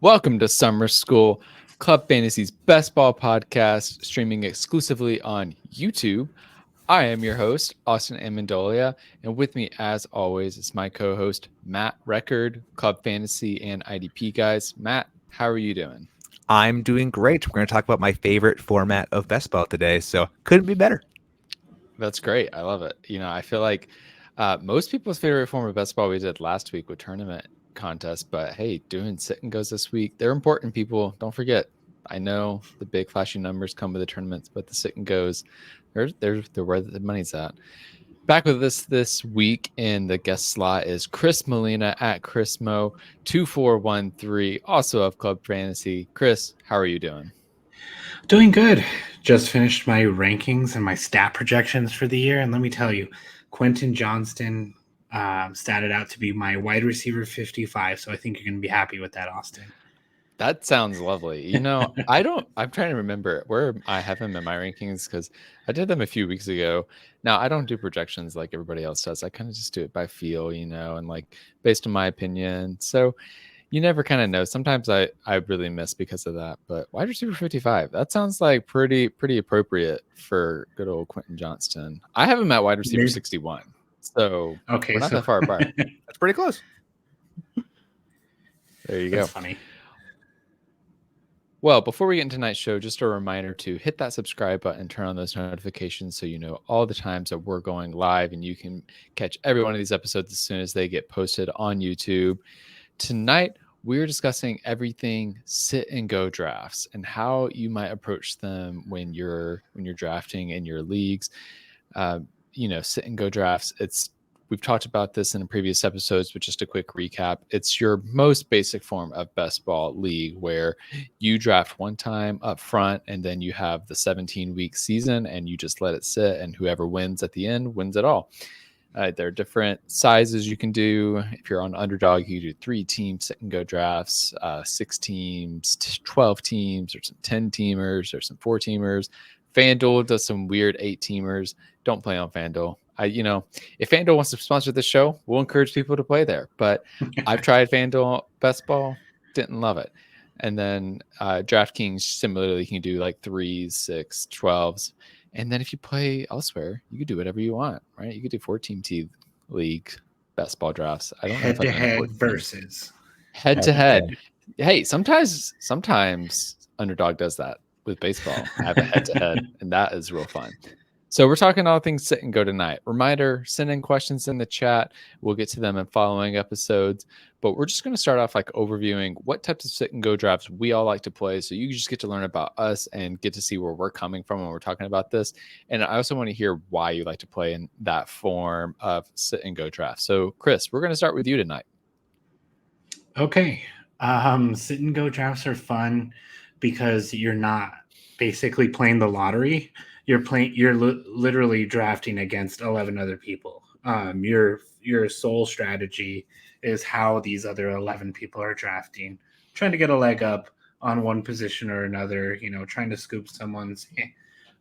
Welcome to Summer School, Club Fantasy's best ball podcast, streaming exclusively on YouTube. I am your host, Austin Amandolia, and with me, as always, is my co-host, Matt Record, Club Fantasy and IDP guys. Matt, how are you doing? I'm doing great. We're going to talk about my favorite format of best ball today, so couldn't be better. That's great. I love it. I feel like most people's favorite form of best ball we did last week with tournament contest, but hey, doing sit and goes this week. They're important, people. Don't forget. I know the big flashy numbers come with the tournaments, but the sit and goes, they're where the money's at. Back with us this week in the guest slot is Chris Molina at ChrisMo2413, also of Club Fantasy. Chris, how are you doing? Doing good. Just finished my rankings and my stat projections for the year, and let me tell you, Quentin Johnston statted out to be my wide receiver 55, so I think you're going to be happy with that, Austin. That sounds lovely. I'm trying to remember where I have him in my rankings because I did them a few weeks ago. Now, I don't do projections like everybody else does. I kind of just do it by feel, and like based on my opinion. So you never kind of know. Sometimes I really miss because of that. But wide receiver 55, that sounds like pretty appropriate for good old Quentin Johnston. I have him at wide receiver 61. So we're not that far apart. That's pretty close. There you go. That's funny. Well, before we get into tonight's show, just a reminder to hit that subscribe button and turn on those notifications so you know all the times that we're going live and you can catch every one of these episodes as soon as they get posted on YouTube. Tonight, we're discussing everything sit and go drafts and how you might approach them when you're drafting in your leagues. Sit and go drafts. We've talked about this in previous episodes, but just a quick recap. It's your most basic form of best ball league where you draft one time up front and then you have the 17-week season and you just let it sit, and whoever wins at the end wins it all. There are different sizes you can do. If you're on Underdog, you can do 3-team sit and go drafts, 6 teams, 12 teams, or some 10 teamers, or some 4-teamers. FanDuel does some weird 8-teamers. Don't play on FanDuel. If FanDuel wants to sponsor this show, we'll encourage people to play there. But I've tried FanDuel Best Ball, didn't love it. And then DraftKings, similarly, you can do like 3s, 6, 12s. And then if you play elsewhere, you can do whatever you want, right? You could do 14 team league best ball drafts. I don't know. Head-to-head versus. Head-to-head. Hey, sometimes Underdog does that with baseball. I have a head-to-head, and that is real fun. So we're talking all things sit and go tonight. Reminder, send in questions in the chat. We'll get to them in following episodes. But we're just going to start off like overviewing what types of sit and go drafts we all like to play. So you just get to learn about us and get to see where we're coming from when we're talking about this. And I also want to hear why you like to play in that form of sit and go draft. So Chris, we're going to start with you tonight. Okay. Sit and go drafts are fun because you're not basically playing the lottery. You're literally drafting against 11 other people. Your sole strategy is how these other 11 people are drafting, trying to get a leg up on one position or another, trying to scoop someone's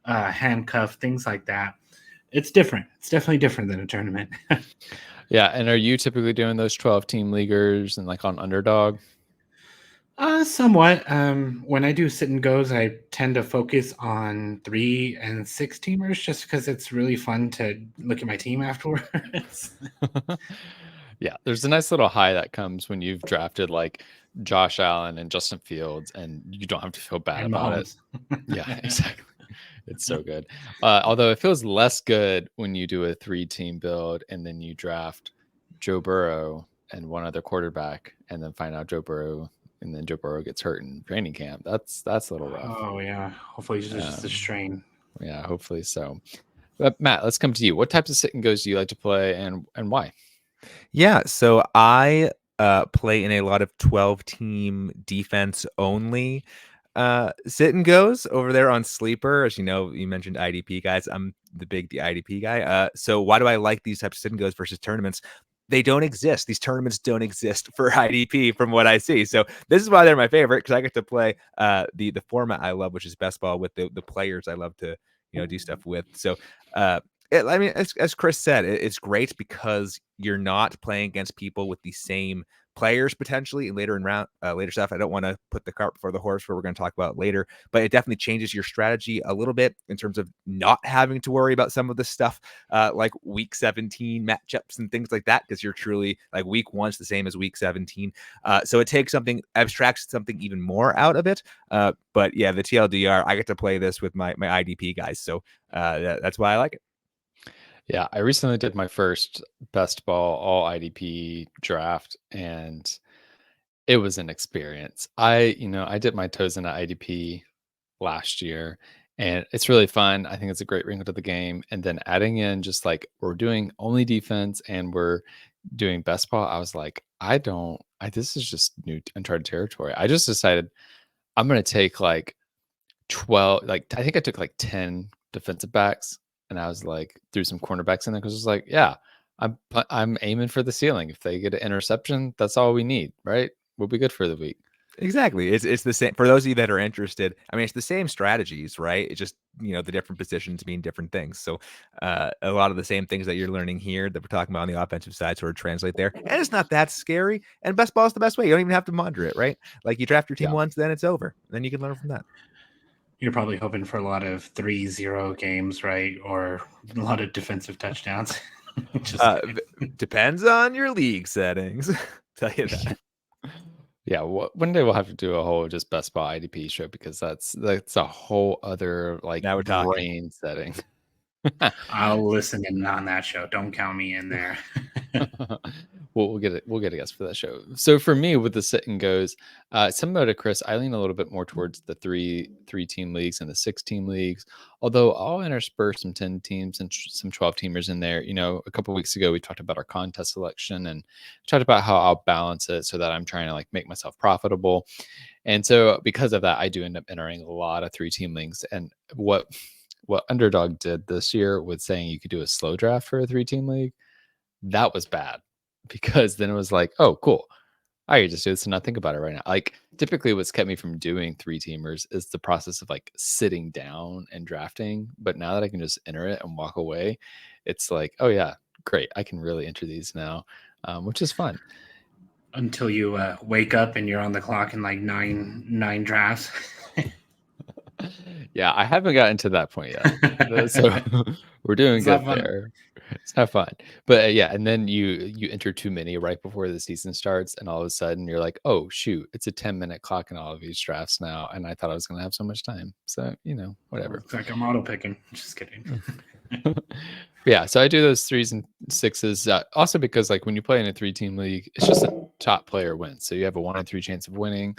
handcuff, things like that. It's different. It's definitely different than a tournament. Yeah. And are you typically doing those 12-team leaguers and like on Underdog? Somewhat. When I do sit and goes, I tend to focus on 3 and 6 teamers just because it's really fun to look at my team afterwards. Yeah, there's a nice little high that comes when you've drafted like Josh Allen and Justin Fields, and you don't have to feel bad about it. Yeah, exactly. It's so good. Although it feels less good when you do a 3-team build and then you draft Joe Burrow and one other quarterback, and then find out Joe Burrow gets hurt in training camp. That's a little rough. Oh yeah. Hopefully it's just a strain. Yeah, hopefully so. But Matt, let's come to you. What types of sit and goes do you like to play, and why? Yeah, so I play in a lot of 12-team defense only sit and goes over there on Sleeper. As you know, you mentioned IDP guys. I'm the big IDP guy. So why do I like these types of sit and goes versus tournaments? They don't exist. These tournaments don't exist for IDP from what I see. So this is why they're my favorite, because I get to play the format I love, which is best ball, with the players I love to do stuff with. So as Chris said, it's great because you're not playing against people with the same players potentially later in round, later stuff. I don't want to put the cart before the horse, where we're going to talk about later, but it definitely changes your strategy a little bit in terms of not having to worry about some of the stuff like week 17 matchups and things like that, because you're truly like week 1's the same as week 17. So it takes something, abstracts something even more out of it. But yeah, the TLDR, I get to play this with my IDP guys, so that's why I like it. Yeah, I recently did my first best ball all IDP draft, and it was an experience. I dipped my toes into IDP last year, and it's really fun. I think it's a great wrinkle to the game. And then adding in just like we're doing only defense and we're doing best ball, I was like, this is just new uncharted territory. I just decided I'm going to take like 12, like I think I took like 10 defensive backs, and I was like threw some cornerbacks in there because it was like, yeah, I'm aiming for the ceiling. If they get an interception, that's all we need, right? We'll be good for the week. Exactly. It's the same for those of you that are interested. I mean, it's the same strategies, right? It's just, the different positions mean different things. So a lot of the same things that you're learning here that we're talking about on the offensive side sort of translate there. And it's not that scary. And best ball is the best way. You don't even have to monitor it, right? Like you draft your team once, then it's over. Then you can learn from that. You're probably hoping for a lot of 3-0 games, right? Or a lot of defensive touchdowns. Depends on your league settings. Tell you that. Yeah, one day we'll have to do a whole just best ball IDP show, because that's a whole other like Now we're talking. brain setting. I'll listen in on that show. Don't count me in there. We'll get a guest for that show. So for me, with the sit and goes, similar to Chris, I lean a little bit more towards the three team leagues and the 6-team leagues. Although I'll intersperse some 10 teams and some 12 teamers in there. A couple weeks ago we talked about our contest selection and talked about how I'll balance it so that I'm trying to like make myself profitable. And so because of that, I do end up entering a lot of 3-team leagues. And what Underdog did this year with saying you could do a slow draft for a 3-team league, that was bad, because then it was like, oh, cool, I could just do this and not think about it right now. Like typically what's kept me from doing 3-teamers is the process of like sitting down and drafting. But now that I can just enter it and walk away, it's like, oh yeah, great, I can really enter these now, which is fun. Until you wake up and you're on the clock in like nine drafts. Yeah, I haven't gotten to that point yet. So we're doing good there. It's not fun. But yeah, and then you enter too many right before the season starts, and all of a sudden you're like, oh shoot, it's a 10-minute clock in all of these drafts now, and I thought I was going to have so much time. So whatever. It's like I'm auto picking. Just kidding. Yeah, so I do those 3s and 6s also because like when you play in a 3-team league, it's just a top player wins, so you have a 1 in 3 chance of winning.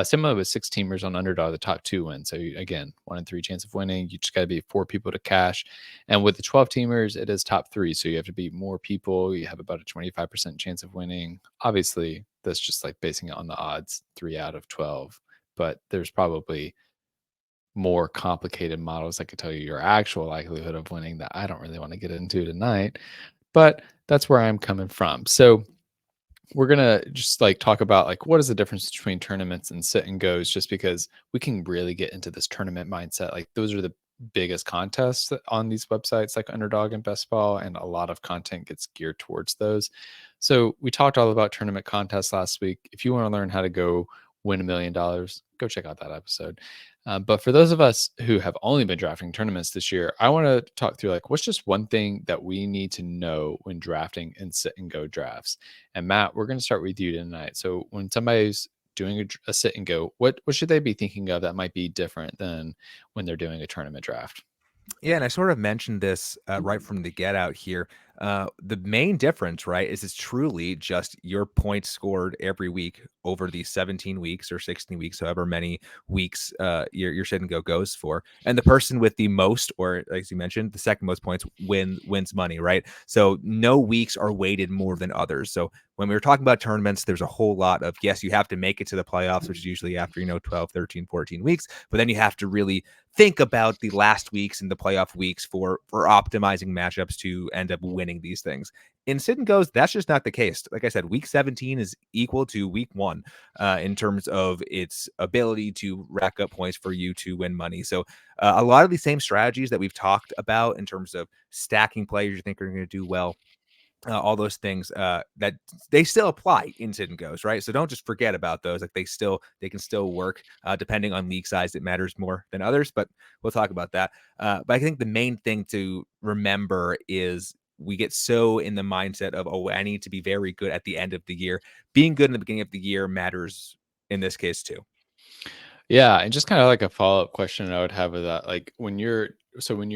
Similar with 6-teamers on Underdog, the top 2 win. So again, 1 in 3 chance of winning. You just got to be 4 people to cash. And with the 12-teamers, it is top 3. So you have to be more people. You have about a 25% chance of winning. Obviously, that's just like basing it on the odds, 3 out of 12. But there's probably more complicated models that could tell you your actual likelihood of winning that I don't really want to get into tonight. But that's where I'm coming from. So we're going to just like talk about like what is the difference between tournaments and sit and goes, just because we can really get into this tournament mindset. Like those are the biggest contests on these websites like Underdog and Best Ball, and a lot of content gets geared towards those. So we talked all about tournament contests last week. If you want to learn how to go win $1 million, go check out that episode. But for those of us who have only been drafting tournaments this year, I want to talk through like what's just one thing that we need to know when drafting in sit and go drafts. And Matt, we're going to start with you tonight. So when somebody's doing a sit and go, what should they be thinking of that might be different than when they're doing a tournament draft? Yeah, and I sort of mentioned this right from the get out here. The main difference, right, is it's truly just your points scored every week over these 17 weeks or 16 weeks, however many weeks your sit and go goes for. And the person with the most, or as you mentioned, the second most points wins money, right? So no weeks are weighted more than others. So when we were talking about tournaments, there's a whole lot of, yes, you have to make it to the playoffs, which is usually after, 12, 13, 14 weeks, but then you have to really think about the last weeks and the playoff weeks for optimizing matchups to end up winning these things. In sit and goes, that's just not the case. Like I said, week 17 is equal to week 1 in terms of its ability to rack up points for you to win money. So a lot of the same strategies that we've talked about in terms of stacking players you think are going to do well, all those things that they still apply in sit-n-gos, right? So don't just forget about those. Like they can still work depending on league size. It matters more than others, but we'll talk about that. But I think the main thing to remember is we get so in the mindset of, oh, I need to be very good at the end of the year. Being good in the beginning of the year matters in this case too. Yeah, and just kind of like a follow-up question I would have with that, like when you're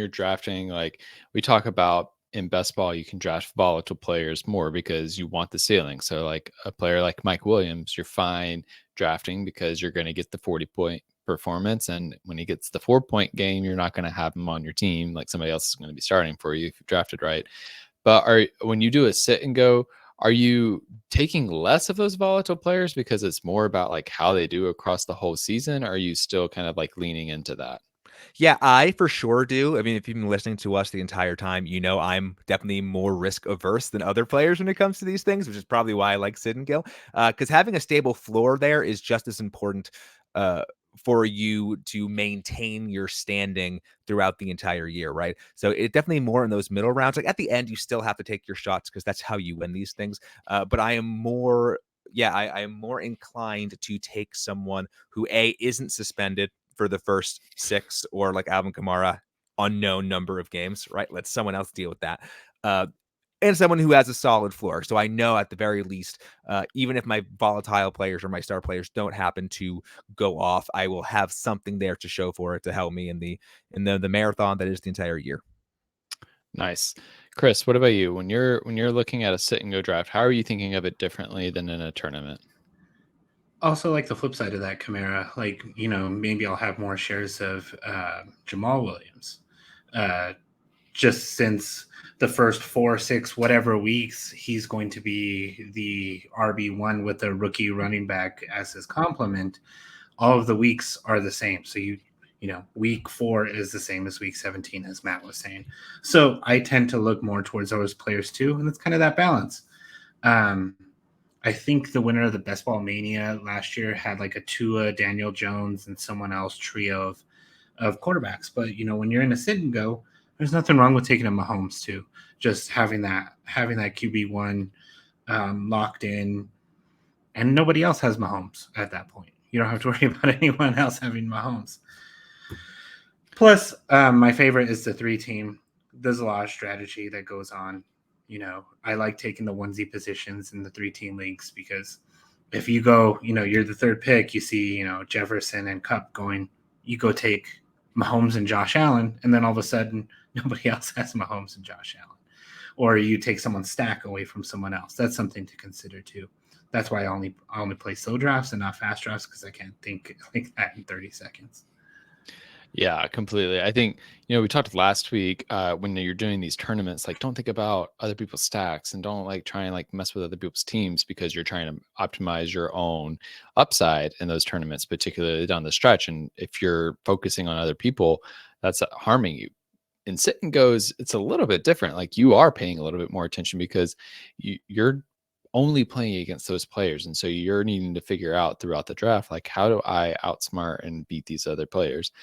drafting, like we talk about in best ball, you can draft volatile players more because you want the ceiling. So like a player like Mike Williams, you're fine drafting because you're going to get the 40-point performance, and when he gets the 4-point game, you're not going to have him on your team. Like somebody else is going to be starting for you if you drafted right. But when you do a sit and go, are you taking less of those volatile players because it's more about like how they do across the whole season? Or are you still kind of like leaning into that? Yeah, I for sure do. I mean, if you've been listening to us the entire time, you know I'm definitely more risk averse than other players when it comes to these things, which is probably why I like sit and go. Because having a stable floor there is just as important uh, for you to maintain your standing throughout the entire year, right? So it definitely more in those middle rounds. Like at the end, you still have to take your shots because that's how you win these things. But I am more. Yeah, I am more inclined to take someone who isn't suspended for the first 6, or like Alvin Kamara, unknown number of games, right? Let someone else deal with that. Uh, and someone who has a solid floor. So I know at the very least, even if my volatile players or my star players don't happen to go off, I will have something there to show for it to help me in the marathon that is the entire year. Nice. Chris, what about you? When you're looking at a sit and go draft, how are you thinking of it differently than in a tournament? Also, like the flip side of that, Kamara, like, maybe I'll have more shares of Jamal Williams. Just since the first 4, 6, whatever weeks, he's going to be the RB1 with a rookie running back as his complement. All of the weeks are the same. So week 4 is the same as week 17, as Matt was saying. So I tend to look more towards those players too, and it's kind of that balance. I think the winner of the Best Ball Mania last year had like a Tua, Daniel Jones, and someone else trio of quarterbacks. But when you're in a sit and go, there's nothing wrong with taking a Mahomes too. Just having that QB1 locked in, and nobody else has Mahomes at that point. You don't have to worry about anyone else having Mahomes. Plus, my favorite is the 3-team. There's a lot of strategy that goes on. I like taking the onesie positions in the 3-team leagues because if you go, you're the third pick, you see, Jefferson and Kupp going, you go take Mahomes and Josh Allen, and then all of a sudden nobody else has Mahomes and Josh Allen. Or you take someone's stack away from someone else. That's something to consider too. That's why I only play slow drafts and not fast drafts, because I can't think like that in 30 seconds. Yeah, completely. I think, we talked last week, when you're doing these tournaments, like don't think about other people's stacks and don't like try and like mess with other people's teams because you're trying to optimize your own upside in those tournaments, particularly down the stretch. And if you're focusing on other people, that's harming you. In sit and goes, it's a little bit different. Like you are paying a little bit more attention because you're only playing against those players. And so you're needing to figure out throughout the draft, like, how do I outsmart and beat these other players?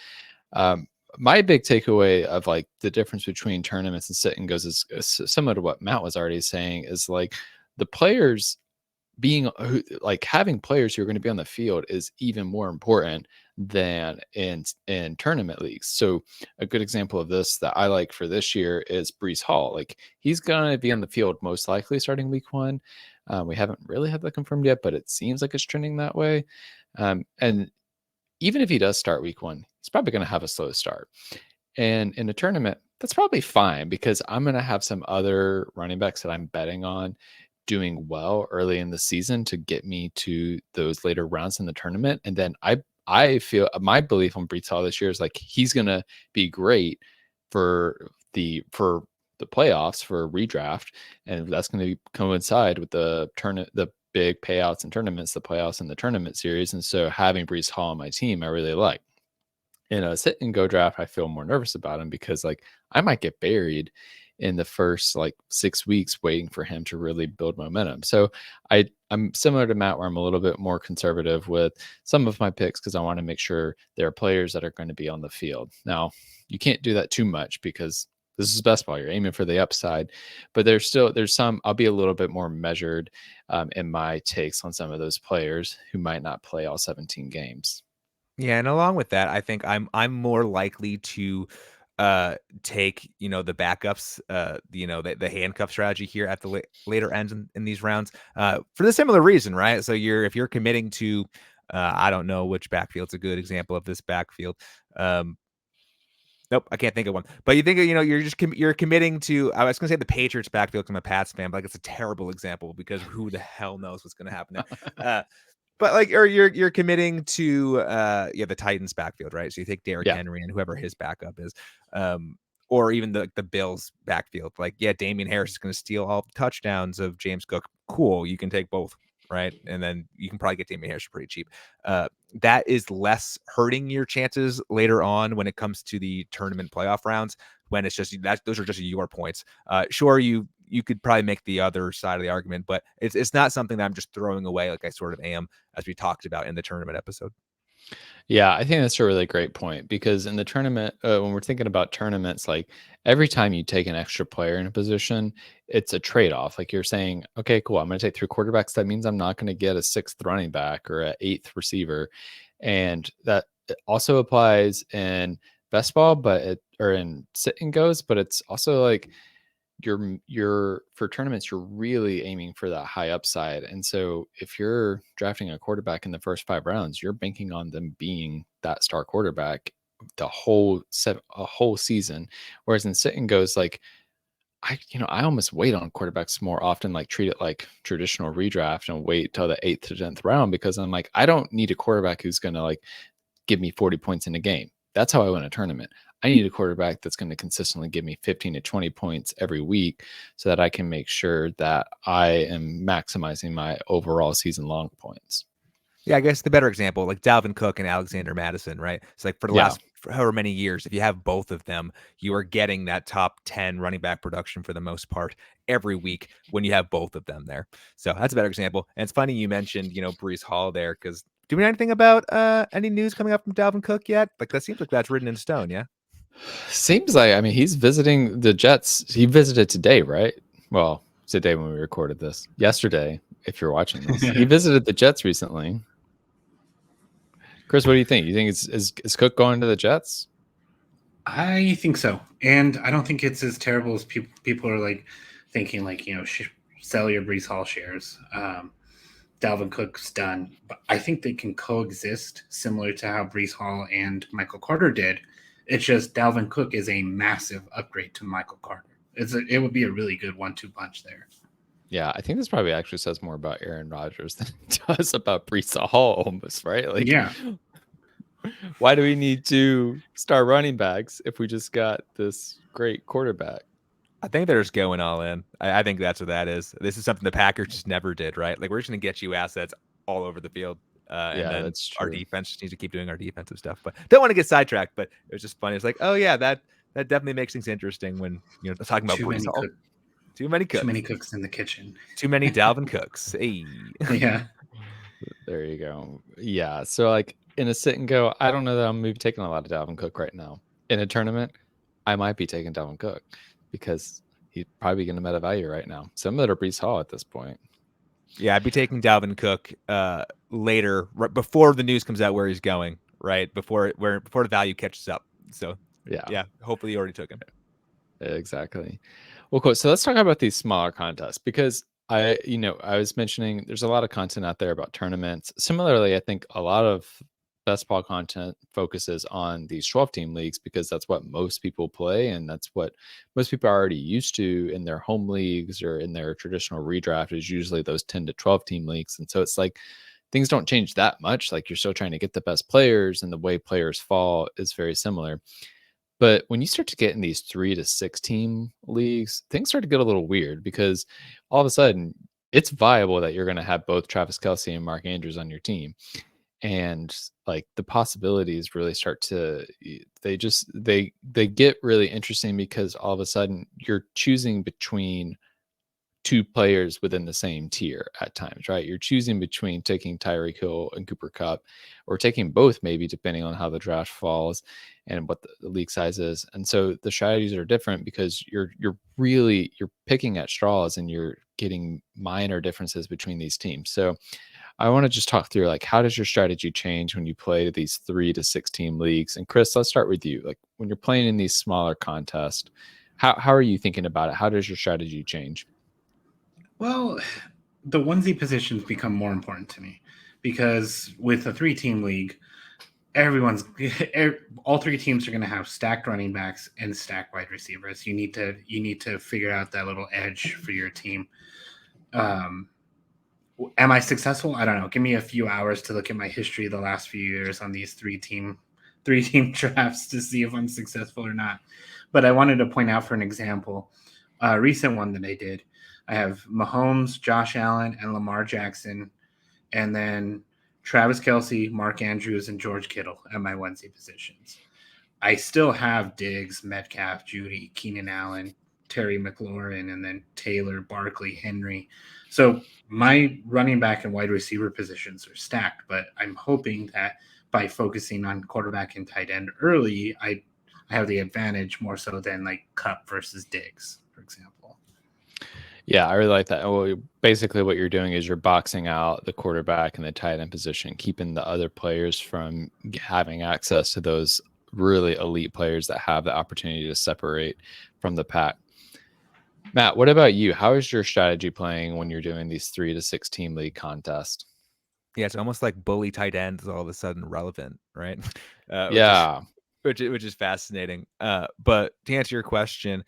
My big takeaway of like the difference between tournaments and sit and goes is similar to what Matt was already saying, is like the players like having players who are going to be on the field is even more important than in tournament leagues. So a good example of this that I like for this year is Breece Hall. Like he's going to be on the field most likely starting week 1. We haven't really had that confirmed yet, but it seems like it's trending that way. And even if he does start week 1, he's probably going to have a slow start. And in a tournament, that's probably fine because I'm going to have some other running backs that I'm betting on doing well early in the season to get me to those later rounds in the tournament. And then I feel my belief on Breece Hall this year is like he's going to be great for the playoffs, for a redraft, and that's going to coincide with the big payouts and tournaments, the playoffs and the tournament series. And so having Breece Hall on my team, I really like. In a sit and go draft, I feel more nervous about him because like I might get buried in the first like 6 weeks waiting for him to really build momentum. So I'm similar to Matt, where I'm a little bit more conservative with some of my picks because I want to make sure there are players that are going to be on the field. Now, you can't do that too much because This is best ball. You're aiming for the upside, but there's some. I'll be a little bit more measured in my takes on some of those players who might not play all 17 games. Yeah, and along with that, I think I'm more likely to take, the backups, the handcuff strategy here at the later ends in these rounds, for the similar reason, right? So if you're committing to, I don't know which backfield's a good example of this backfield. Nope, I can't think of one. But you think, you're just you're committing to. I was going to say the Patriots backfield because I'm a Pats fan, but like it's a terrible example because who the hell knows what's going to happen there. But like, or you're committing to the Titans backfield, right? So you take Derrick Henry and whoever his backup is, or even the Bills backfield. Like, Damian Harris is going to steal all the touchdowns of James Cook. Cool, you can take both, right? And then you can probably get Damian Harris pretty cheap. That is less hurting your chances later on when it comes to the tournament playoff rounds, when it's just those are just your points. Sure, you could probably make the other side of the argument, but it's not something that I'm just throwing away like I sort of am, as we talked about in the tournament episode. Yeah, I think that's a really great point, because in the tournament, when we're thinking about tournaments, like every time you take an extra player in a position, it's a trade-off. Like you're saying, okay, cool, I'm going to take 3 quarterbacks. That means I'm not going to get a 6th running back or an 8th receiver. And that also applies in best ball, or in sit-n-gos, but it's also like you're for tournaments, you're really aiming for that high upside. And so if you're drafting a quarterback in the first 5 rounds, you're banking on them being that star quarterback a whole season. Whereas in sit-n-gos, like I almost wait on quarterbacks more often, like treat it like traditional redraft and wait till the 8th to 10th round, because I'm like, I don't need a quarterback who's going to like give me 40 points in a game. That's how I win a tournament. I need a quarterback that's going to consistently give me 15 to 20 points every week so that I can make sure that I am maximizing my overall season long points. Yeah, I guess the better example, like Dalvin Cook and Alexander Madison, right? It's like for the last however many years, if you have both of them, you are getting that top 10 running back production for the most part every week when you have both of them there. So that's a better example. And it's funny you mentioned, Breece Hall there, because do we know anything about any news coming up from Dalvin Cook yet? Like that seems like that's written in stone, yeah? Seems like, he's visiting the Jets. He visited today, right? Well, today when we recorded this. Yesterday, if you're watching this. He visited the Jets recently. Chris, what do you think? You think is Cook going to the Jets? I think so, and I don't think it's as terrible as people are like thinking. Like sell your Breece Hall shares. Dalvin Cook's done, but I think they can coexist, similar to how Breece Hall and Michael Carter did. It's just Dalvin Cook is a massive upgrade to Michael Carter. It would be a really good 1-2 punch there. Yeah, I think this probably actually says more about Aaron Rodgers than it does about Breece Hall, almost, right? Like, yeah. Why do we need 2 star running backs if we just got this great quarterback? I think they're just going all in. I think that's what that is. This is something the Packers just never did, right? Like we're just going to get you assets all over the field. And then that's true. Our defense just needs to keep doing our defensive stuff. But don't want to get sidetracked. But it was just funny. It's like, oh yeah, that definitely makes things interesting when talking about Breece Hall. Too many cooks. Too many cooks in the kitchen. Too many Dalvin Cooks. Hey. Yeah. There you go. Yeah. So like in a sit and go, I don't know that I'm maybe taking a lot of Dalvin Cook right now. In a tournament, I might be taking Dalvin Cook because he's probably going to meta value right now. Similar to Breece Hall at this point. Yeah, I'd be taking Dalvin Cook later, right before the news comes out where he's going, right? Before the value catches up. So yeah, hopefully you already took him. Exactly. Well, cool. So let's talk about these smaller contests, because I was mentioning there's a lot of content out there about tournaments. Similarly, I think a lot of best ball content focuses on these 12-team leagues because that's what most people play, and that's what most people are already used to in their home leagues or in their traditional redraft is usually those 10 to 12-team leagues. And so it's like things don't change that much. Like you're still trying to get the best players, and the way players fall is very similar. But when you start to get in these 3 to 6 team leagues, things start to get a little weird, because all of a sudden it's viable that you're going to have both Travis Kelce and Mark Andrews on your team. And like the possibilities really start to, they get really interesting, because all of a sudden you're choosing between two players within the same tier at times, right? You're choosing between taking Tyreek Hill and Cooper Kupp, or taking both, maybe depending on how the draft falls and what the league size is. And so the strategies are different because you're picking at straws and you're getting minor differences between these teams. So I want to just talk through, like, how does your strategy change when you play these 3 to 6 team leagues? And Chris, let's start with you. Like, when you're playing in these smaller contests, how are you thinking about it? How does your strategy change? Well, the onesie positions become more important to me because with a 3-team league, all 3 teams are going to have stacked running backs and stacked wide receivers. You need to figure out that little edge for your team. Am I successful? I don't know. Give me a few hours to look at my history the last few years on these 3-team drafts to see if I'm successful or not. But I wanted to point out, for an example, a recent one that I did. I have Mahomes, Josh Allen, and Lamar Jackson, and then Travis Kelce, Mark Andrews, and George Kittle at my onesie positions. I still have Diggs, Metcalf, Judy, Keenan Allen, Terry McLaurin, and then Taylor, Barkley, Henry. So my running back and wide receiver positions are stacked, but I'm hoping that by focusing on quarterback and tight end early, I have the advantage more so than like Kupp versus Diggs, for example. Yeah, I really like that. Well, basically what you're doing is you're boxing out the quarterback and the tight end position, keeping the other players from having access to those really elite players that have the opportunity to separate from the pack. Matt, what about you? How is your strategy playing when you're doing these 3 to 6 team league contests? Yeah, it's almost like bully tight end is all of a sudden relevant, right? Yeah. Which is fascinating. But to answer your question,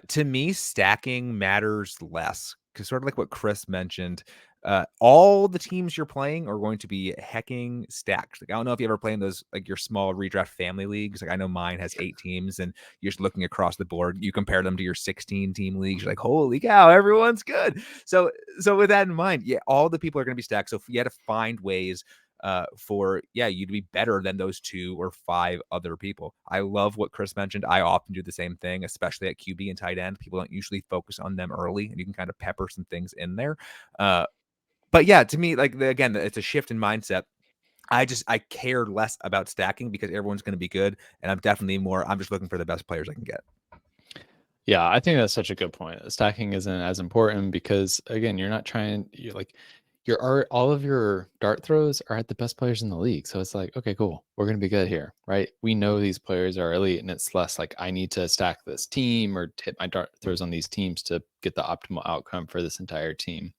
to me, stacking matters less because sort of like what Chris mentioned, all the teams you're playing are going to be hecking stacked. Like, I don't know if you ever play in those, like your small redraft family leagues. Like I know mine has 8 teams, and you're just looking across the board. You compare them to your 16 team leagues. You're like, holy cow, everyone's good. So with that in mind, yeah, all the people are going to be stacked. So you had to find ways for you to be better than those 2 or 5 other people. I love what Chris mentioned. I often do the same thing, especially at QB and tight end. People don't usually focus on them early, and you can kind of pepper some things in there. But yeah, to me, like again, it's a shift in mindset. I care less about stacking because everyone's going to be good, and I'm just looking for the best players I can get. Yeah, I think that's such a good point. Stacking isn't as important because, again, you're not trying. All of your dart throws are at the best players in the league. So it's like, okay, cool, we're gonna be good here, right? We know these players are elite, and it's less like I need to stack this team or hit my dart throws on these teams to get the optimal outcome for this entire team.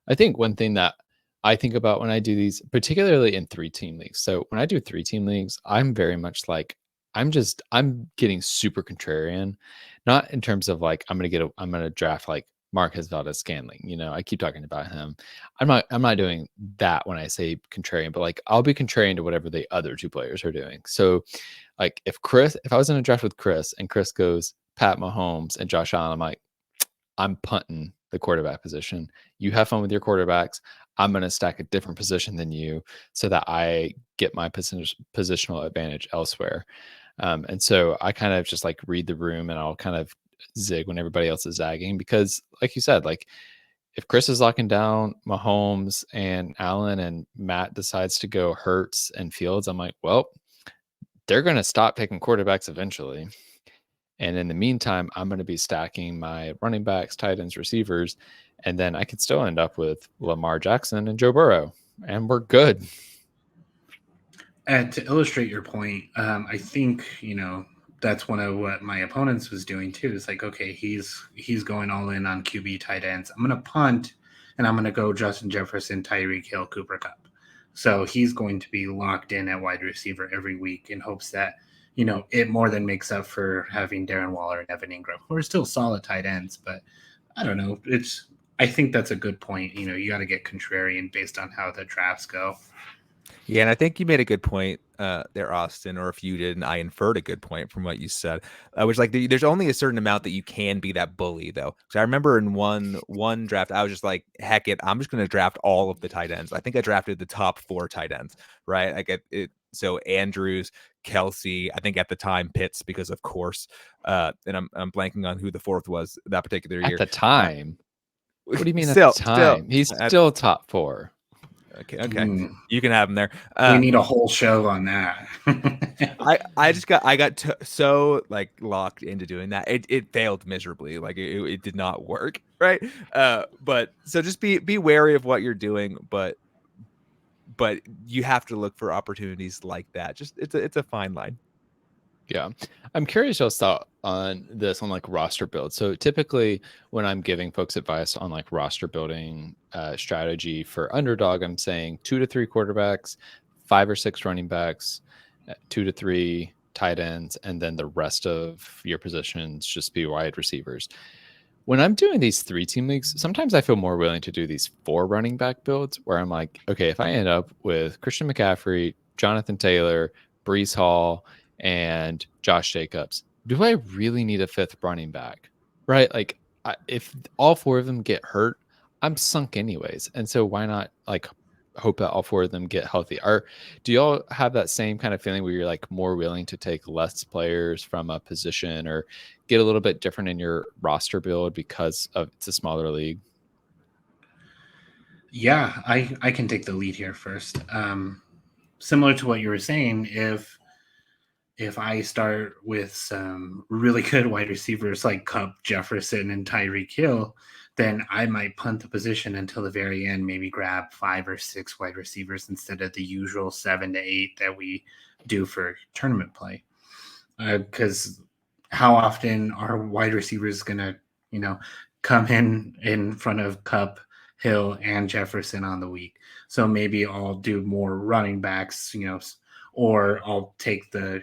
I think one thing that I think about when I do these, particularly in 3-team leagues. So when I do 3-team leagues, I'm very much like I'm getting super contrarian, not in terms of like I'm gonna draft like Marquez Valdez-Scantling. I keep talking about him. I'm not doing that when I say contrarian, but like I'll be contrarian to whatever the other 2 players are doing. So like if I was in a draft with Chris and Chris goes Pat Mahomes and Josh Allen, I'm like, I'm punting the quarterback position. You have fun with your quarterbacks. I'm going to stack a different position than you so that I get my positional advantage elsewhere. And so I kind of just like read the room, and I'll kind of zig when everybody else is zagging because, like you said, like if Chris is locking down Mahomes and Allen and Matt decides to go Hurts and Fields, I'm like, well, they're going to stop taking quarterbacks eventually. And in the meantime, I'm going to be stacking my running backs, tight ends, receivers, and then I could still end up with Lamar Jackson and Joe Burrow, and we're good. And to illustrate your point, I think that's one of what my opponents was doing too. It's like, okay, he's going all in on QB tight ends. I'm going to punt, and I'm going to go Justin Jefferson, Tyreek Hill, Cooper Kupp. So he's going to be locked in at wide receiver every week in hopes that it more than makes up for having Darren Waller and Evan Ingram, who are still solid tight ends. But I don't know. I think that's a good point. You got to get contrarian based on how the drafts go. Yeah, and I think you made a good point there, Austin, or if you didn't, I inferred a good point from what you said, which like there's only a certain amount that you can be that bully, though. So I remember in one draft, I was just like, heck it, I'm just going to draft all of the tight ends. I think I drafted the top 4 tight ends, right? Like so Andrews, Kelce, I think at the time Pitts, because of course, and I'm blanking on who the 4th was that particular year. At the time. What do you mean at the Still, time? He's still top 4. Okay. You can have him there. We need a whole show on that. I got so like locked into doing that. It failed miserably. Like it did not work. Right. But so just be wary of what you're doing, but you have to look for opportunities like that. Just it's a fine line. Yeah. I'm curious y'all's thought on this on like roster build. So typically when I'm giving folks advice on like roster building strategy for underdog, I'm saying 2 to 3 quarterbacks, 5 or 6 running backs, 2 to 3 tight ends, and then the rest of your positions just be wide receivers. When I'm doing these 3-team leagues, sometimes I feel more willing to do these 4 running back builds where I'm like, okay, if I end up with Christian McCaffrey, Jonathan Taylor, Brees Hall, and Josh Jacobs, do I really need a 5th running back? Right? Like, if all 4 of them get hurt, I'm sunk anyways. And so why not like hope that all 4 of them get healthy? Do y'all have that same kind of feeling where you're like more willing to take less players from a position or get a little bit different in your roster build because of it's a smaller league? Yeah, I can take the lead here first. Similar to what you were saying, if I start with some really good wide receivers like Kupp, Jefferson, and Tyreek Hill, then I might punt the position until the very end, maybe grab 5 or 6 wide receivers instead of the usual 7 to 8 that we do for tournament play. Because how often are wide receivers going to, come in front of Kupp, Hill, and Jefferson on the week? So maybe I'll do more running backs, or I'll take the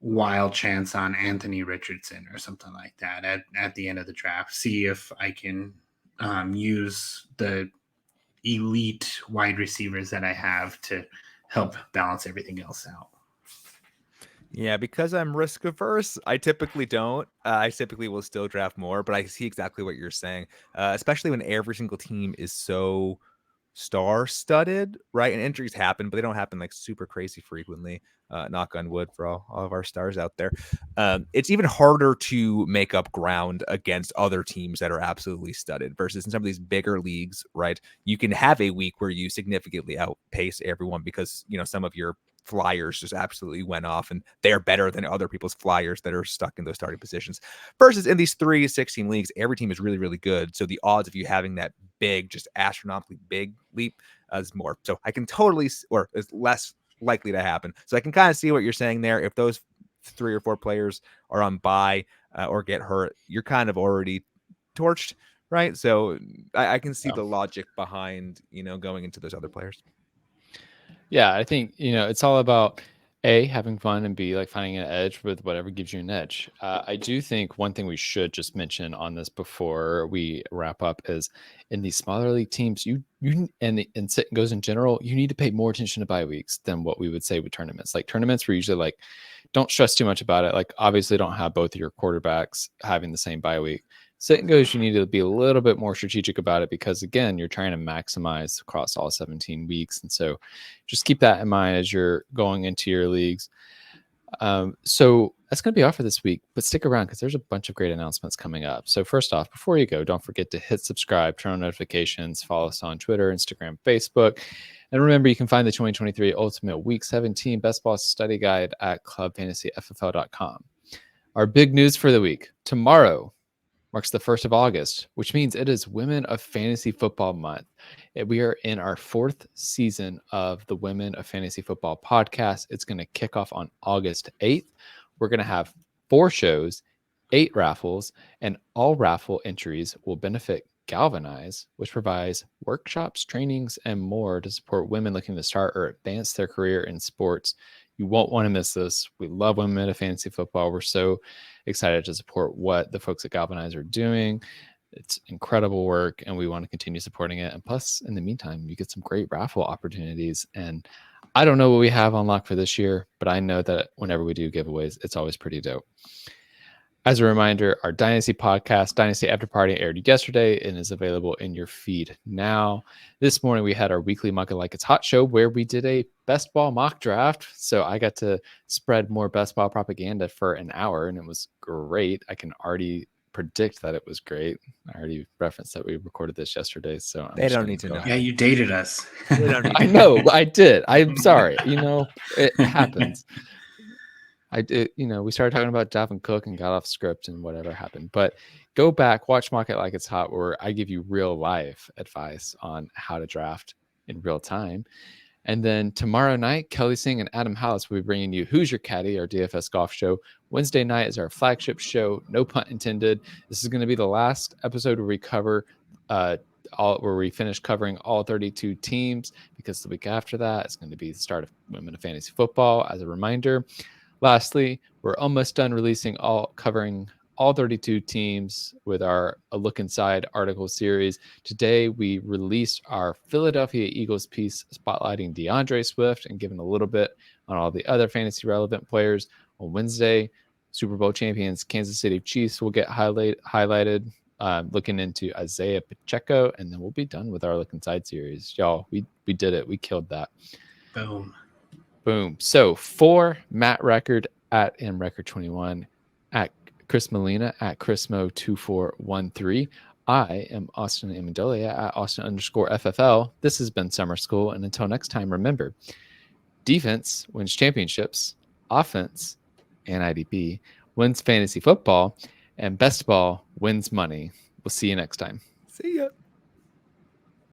wild chance on Anthony Richardson or something like that at the end of the draft. See if I can use the elite wide receivers that I have to help balance everything else out. Yeah, because I'm risk averse, I typically don't. I typically will still draft more, but I see exactly what you're saying, especially when every single team is so star-studded, right? And injuries happen, but they don't happen like super crazy frequently. Knock on wood for all of our stars out there. It's even harder to make up ground against other teams that are absolutely studded versus in some of these bigger leagues, right? You can have a week where you significantly outpace everyone because, some of your flyers just absolutely went off and they're better than other people's flyers that are stuck in those starting positions versus in these 3-16 leagues, every team is really, really good. So the odds of you having that big, just astronomically big leap is more. So I can totally, or is less likely to happen. So I can kind of see what you're saying there. If those 3 or 4 players are on bye or get hurt, you're kind of already torched, right? So I can see the logic behind, going into those other players. Yeah, I think, it's all about A, having fun, and B, like finding an edge with whatever gives you an edge. I do think one thing we should just mention on this before we wrap up is in these smaller league teams, you and sit-n-gos in general, you need to pay more attention to bye weeks than what we would say with tournaments. Like tournaments, we're usually like, don't stress too much about it. Like obviously don't have both of your quarterbacks having the same bye week. Sit-n-gos, you need to be a little bit more strategic about it because again, you're trying to maximize across all 17 weeks. And so just keep that in mind as you're going into your leagues. So that's going to be all for this week, but stick around because there's a bunch of great announcements coming up. So first off, before you go, don't forget to hit subscribe, turn on notifications, follow us on Twitter, Instagram, Facebook. And remember, you can find the 2023 Ultimate Week 17 Best Ball Study Guide at clubfantasyffl.com. Our big news for the week. Tomorrow marks the 1st of August, which means it is Women of Fantasy Football Month. We are in our 4th season of the Women of Fantasy Football podcast. It's going to kick off on August 8th. We're going to have 4 shows, 8 raffles, and all raffle entries will benefit Galvanize, which provides workshops, trainings, and more to support women looking to start or advance their career in sports. You won't want to miss this. We love Women of Fantasy Football. We're so excited to support what the folks at Galvanize are doing. It's incredible work, and we want to continue supporting it. And plus, in the meantime, you get some great raffle opportunities. And I don't know what we have on lock for this year, but I know that whenever we do giveaways, it's always pretty dope. As a reminder, our Dynasty podcast, Dynasty After Party, aired yesterday and is available in your feed now. This morning, we had our weekly Mug Like It's Hot show where we did a best ball mock draft. So I got to spread more best ball propaganda for an hour, and it was great. I can already predict that it was great. I already referenced that we recorded this yesterday, so They don't need to know. Yeah, you dated us. They don't need I to know, I did. I'm sorry. It happens. I did. We started talking about Dalvin Cook and got off script and whatever happened. But go back, watch Market Like It's Hot, where I give you real life advice on how to draft in real time. And then tomorrow night, Kelly Singh and Adam Hallis will be bringing you Who's Your Caddy, our DFS golf show. Wednesday night is our flagship show, no pun intended. This is going to be the last episode where we cover where we finish covering all 32 teams, because the week after that it's going to be the start of Women of Fantasy Football. As a reminder, lastly, we're almost done covering all 32 teams with our A Look Inside article series. Today, we released our Philadelphia Eagles piece spotlighting DeAndre Swift and giving a little bit on all the other fantasy relevant players. On Wednesday, Super Bowl champions Kansas City Chiefs will get highlighted, looking into Isaiah Pacheco, and then we'll be done with our Look Inside series. Y'all, we did it. We killed that. Boom. So for Matt Record at mrecord21, at Chris Molina at chrismo2413, I am Austin Amandolia at Austin_FFL. This has been Summer School, and until next time, remember, defense wins championships, offense and IDP wins fantasy football, and best of all wins money. We'll see you next time. See ya.